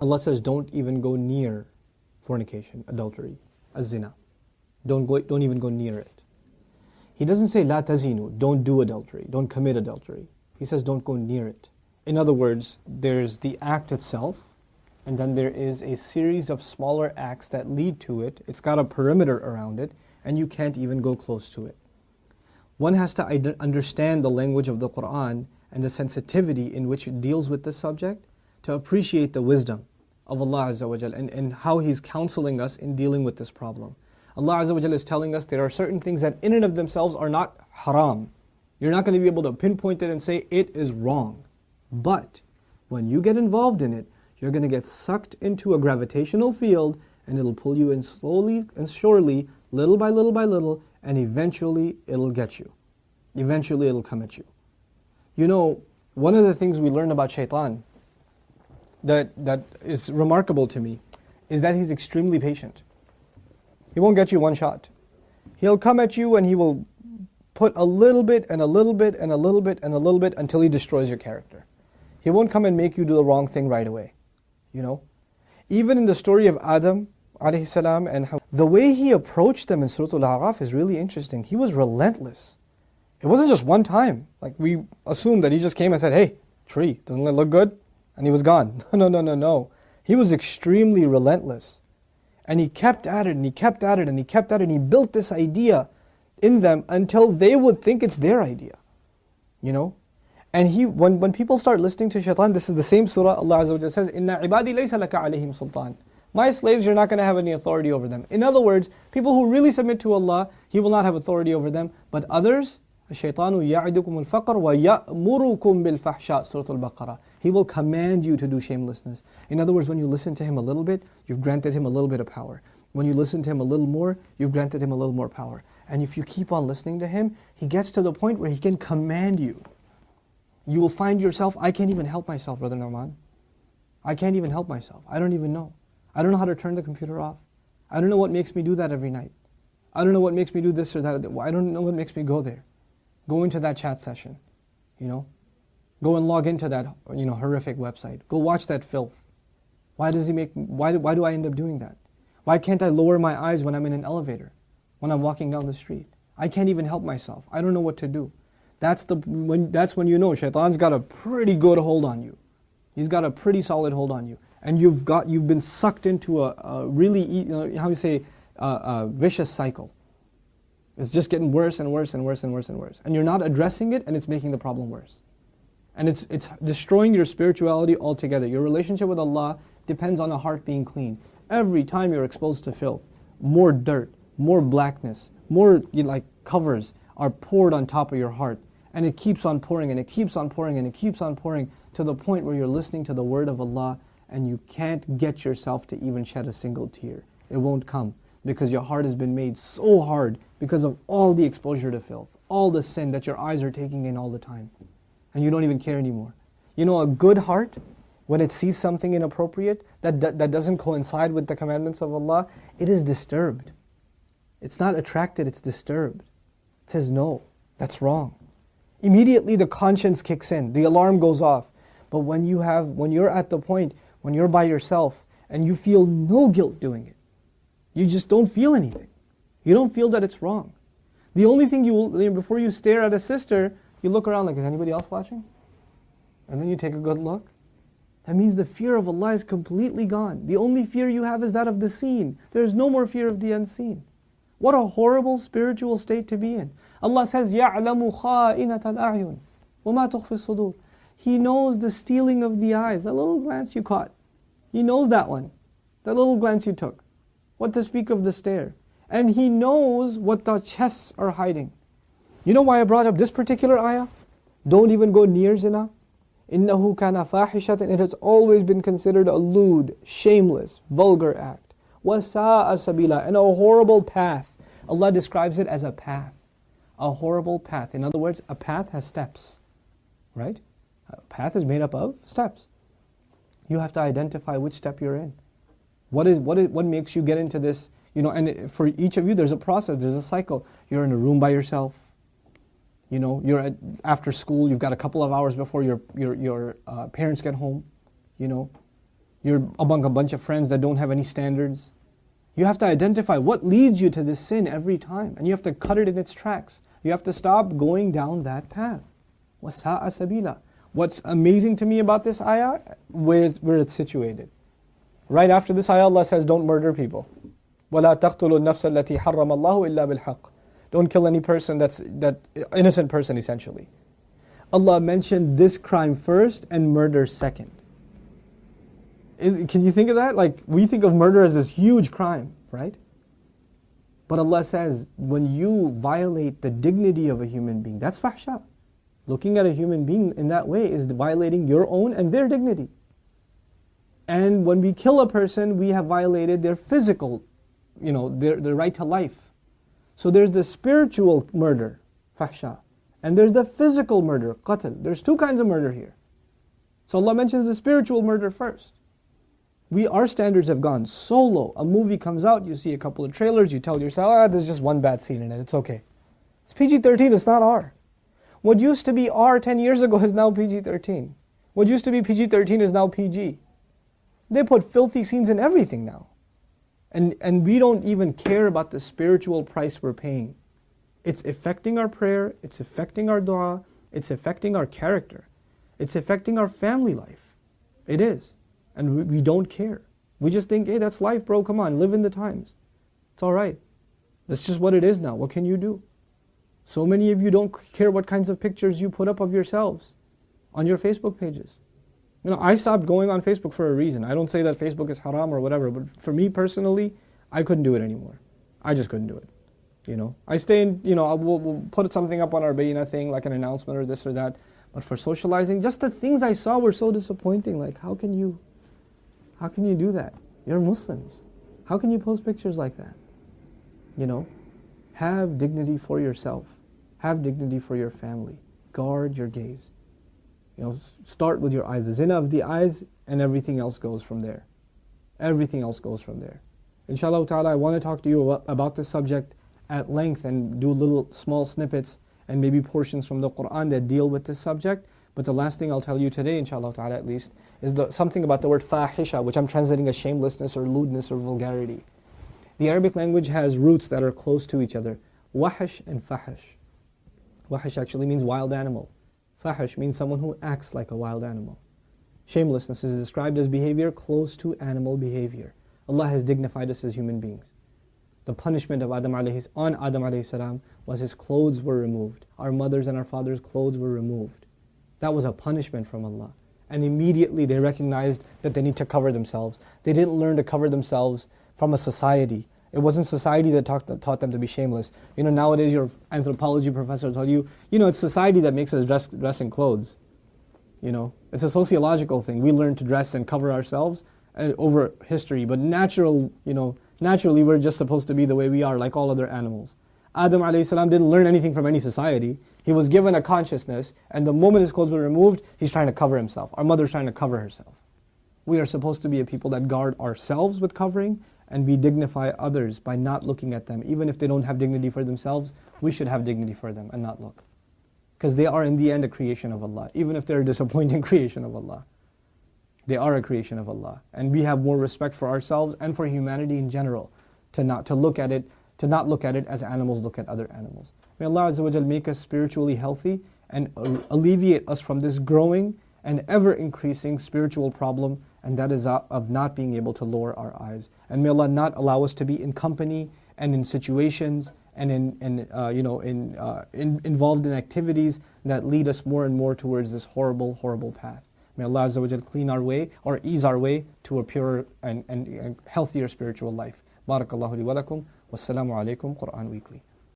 Allah says, don't even go near fornication, adultery, zina. Don't even go near it. He doesn't say, la tazinu, don't do adultery, don't commit adultery. He says, don't go near it. In other words, there's the act itself, and then there is a series of smaller acts that lead to it. It's got a perimeter around it, and you can't even go close to it. One has to understand the language of the Qur'an and the sensitivity in which it deals with this subject to appreciate the wisdom of Allah Azza wa Jal and how He's counseling us in dealing with this problem. Allah Azza wa Jal is telling us there are certain things that in and of themselves are not haram. You're not going to be able to pinpoint it and say it is wrong. But when you get involved in it, you're going to get sucked into a gravitational field, and it'll pull you in slowly and surely, little by little by little, and eventually it'll get you. Eventually it'll come at you. You know, one of the things we learn about shaitan that is remarkable to me is that he's extremely patient. He won't get you one shot. He'll come at you and he will put a little bit and a little bit and a little bit and a little bit until he destroys your character. He won't come and make you do the wrong thing right away. You know? Even in the story of Adam alayhi salam and how the way he approached them in Surah Al-A'raf is really interesting. He was relentless. It wasn't just one time. Like we assumed that he just came and said, hey, tree, doesn't it look good? And he was gone. No. He was extremely relentless. And he kept at it and he kept at it and he kept at it and he built this idea in them until they would think it's their idea. You know? And when people start listening to shaitan, this is the same surah Allah Azza wa Jalla says, Inna ibadi laysa laka alayhim sultan. My slaves, you're not going to have any authority over them. In other words, people who really submit to Allah, He will not have authority over them. But others, الشَّيْطَانُ يَعِدُكُمُ الْفَقْرَ وَيَأْمُرُكُمْ بِالْفَحْشَاءِ Surah Al-Baqarah. He will command you to do shamelessness. In other words, when you listen to him a little bit, you've granted him a little bit of power. When you listen to him a little more, you've granted him a little more power. And if you keep on listening to him, he gets to the point where he can command you. You will find yourself, I can't even help myself, Brother Nouman. I can't even help myself. I don't even know. I don't know how to turn the computer off. I don't know what makes me do that every night. I don't know what makes me do this or that. I don't know what makes me go there. Go into that chat session, you know. Go and log into that, horrific website. Go watch that filth. Why do I end up doing that? Why can't I lower my eyes when I'm in an elevator? When I'm walking down the street? I can't even help myself. I don't know what to do. That's when you know shaitan's got a pretty good hold on you. He's got a pretty solid hold on you. And you've been sucked into a really, a vicious cycle. It's just getting worse and worse and worse and worse and worse. And you're not addressing it, and it's making the problem worse. And it's destroying your spirituality altogether. Your relationship with Allah depends on a heart being clean. Every time you're exposed to filth, more dirt, more blackness, more covers are poured on top of your heart. And it keeps on pouring, and it keeps on pouring, and it keeps on pouring to the point where you're listening to the word of Allah and you can't get yourself to even shed a single tear. It won't come because your heart has been made so hard because of all the exposure to filth, all the sin that your eyes are taking in all the time. And you don't even care anymore. You know, a good heart, when it sees something inappropriate that doesn't coincide with the commandments of Allah, it is disturbed. It's not attracted, it's disturbed. It says, no, that's wrong. Immediately the conscience kicks in, the alarm goes off. But when you're at the point, when you're by yourself and you feel no guilt doing it, you just don't feel anything. You don't feel that it's wrong. The only thing before you stare at a sister, you look around like, is anybody else watching? And then you take a good look. That means the fear of Allah is completely gone. The only fear you have is that of the seen. There is no more fear of the unseen. What a horrible spiritual state to be in. Allah says, يَعْلَمُ خَائِنَةَ الْأَعْيُنِ وَمَا تُخْفِي الصُّدُورِ. He knows the stealing of the eyes, that little glance you caught. He knows that one, that little glance you took. What to speak of the stare. And He knows what the chests are hiding. You know why I brought up this particular ayah? Don't even go near zina. إِنَّهُ كَانَ فَاحِشَةً. It has always been considered a lewd, shameless, vulgar act. وَسَاءَ سَبِيلًا. And a horrible path. Allah describes it as a path. A horrible path. In other words, a path has steps. Right? A path is made up of steps. You have to identify which step you're in. What makes you get into this? And for each of you, there's a process, there's a cycle. You're in a room by yourself. You're after school. You've got a couple of hours before your parents get home. You're among a bunch of friends that don't have any standards. You have to identify what leads you to this sin every time, and you have to cut it in its tracks. You have to stop going down that path. وَسَاءَ سَبِيلًا. What's amazing to me about this ayah, where it's situated. Right after this ayah, Allah says, don't murder people. وَلَا تَقْتُلُوا النَّفْسَ الَّتِي حَرَّمَ اللَّهُ إِلَّا بِالْحَقِّ. Don't kill any person that innocent person essentially. Allah mentioned this crime first and murder second. Can you think of that? Like, we think of murder as this huge crime, right? But Allah says, when you violate the dignity of a human being, that's fahsha. Looking at a human being in that way is violating your own and their dignity. And when we kill a person, we have violated their physical, their right to life. So there's the spiritual murder, fahsha. And there's the physical murder, qatl. There's two kinds of murder here. So Allah mentions the spiritual murder first. Our standards have gone so low. A movie comes out, you see a couple of trailers, you tell yourself, there's just one bad scene in it, it's okay. It's PG-13, it's not R. What used to be R 10 years ago is now PG-13. What used to be PG-13 is now PG. They put filthy scenes in everything now. And we don't even care about the spiritual price we're paying. It's affecting our prayer, it's affecting our dua, it's affecting our character. It's affecting our family life. It is. And we don't care. We just think, hey, that's life, bro, come on, live in the times. It's alright. That's just what it is now. What can you do? So many of you don't care what kinds of pictures you put up of yourselves on your Facebook pages. I stopped going on Facebook for a reason. I don't say that Facebook is haram or whatever, but for me personally, I couldn't do it anymore. I just couldn't do it. I stay in, we'll put something up on our Bayina thing, like an announcement or this or that. But for socializing, just the things I saw were so disappointing. Like, how can you do that? You're Muslims. How can you post pictures like that? Have dignity for yourself. Have dignity for your family. Guard your gaze. Start with your eyes. The zina of the eyes, and everything else goes from there. Everything else goes from there. Inshallah ta'ala, I want to talk to you about this subject at length and do little small snippets and maybe portions from the Quran that deal with this subject. But the last thing I'll tell you today, inshallah ta'ala at least, is something about the word fahisha, which I'm translating as shamelessness or lewdness or vulgarity. The Arabic language has roots that are close to each other. Wahish and fahish. Wahish actually means wild animal. Fahish means someone who acts like a wild animal. Shamelessness is described as behavior close to animal behavior. Allah has dignified us as human beings. The punishment of on Adam alayhi salam was his clothes were removed. Our mothers and our fathers' clothes were removed. That was a punishment from Allah. And immediately they recognized that they need to cover themselves. They didn't learn to cover themselves from a society. It wasn't society that taught them to be shameless. Nowadays your anthropology professor told you, it's society that makes us dress in clothes. It's a sociological thing. We learn to dress and cover ourselves over history. But naturally we're just supposed to be the way we are, like all other animals. Adam alayhi salam didn't learn anything from any society. He was given a consciousness, and the moment his clothes were removed, he's trying to cover himself. Our mother's trying to cover herself. We are supposed to be a people that guard ourselves with covering, and we dignify others by not looking at them. Even if they don't have dignity for themselves, we should have dignity for them and not look. Because they are in the end a creation of Allah. Even if they're a disappointing creation of Allah, they are a creation of Allah. And we have more respect for ourselves and for humanity in general, to not look at it as animals look at other animals. May Allah Azza wa Jal make us spiritually healthy and alleviate us from this growing and ever increasing spiritual problem, and that is of not being able to lower our eyes. And may Allah not allow us to be in company and in situations and involved in activities that lead us more and more towards this horrible, horrible path. May Allah Azza wa Jal clean our way or ease our way to a purer and healthier spiritual life. Barakallahu li wa lakum. Wassalamu alaikum. Quran Weekly.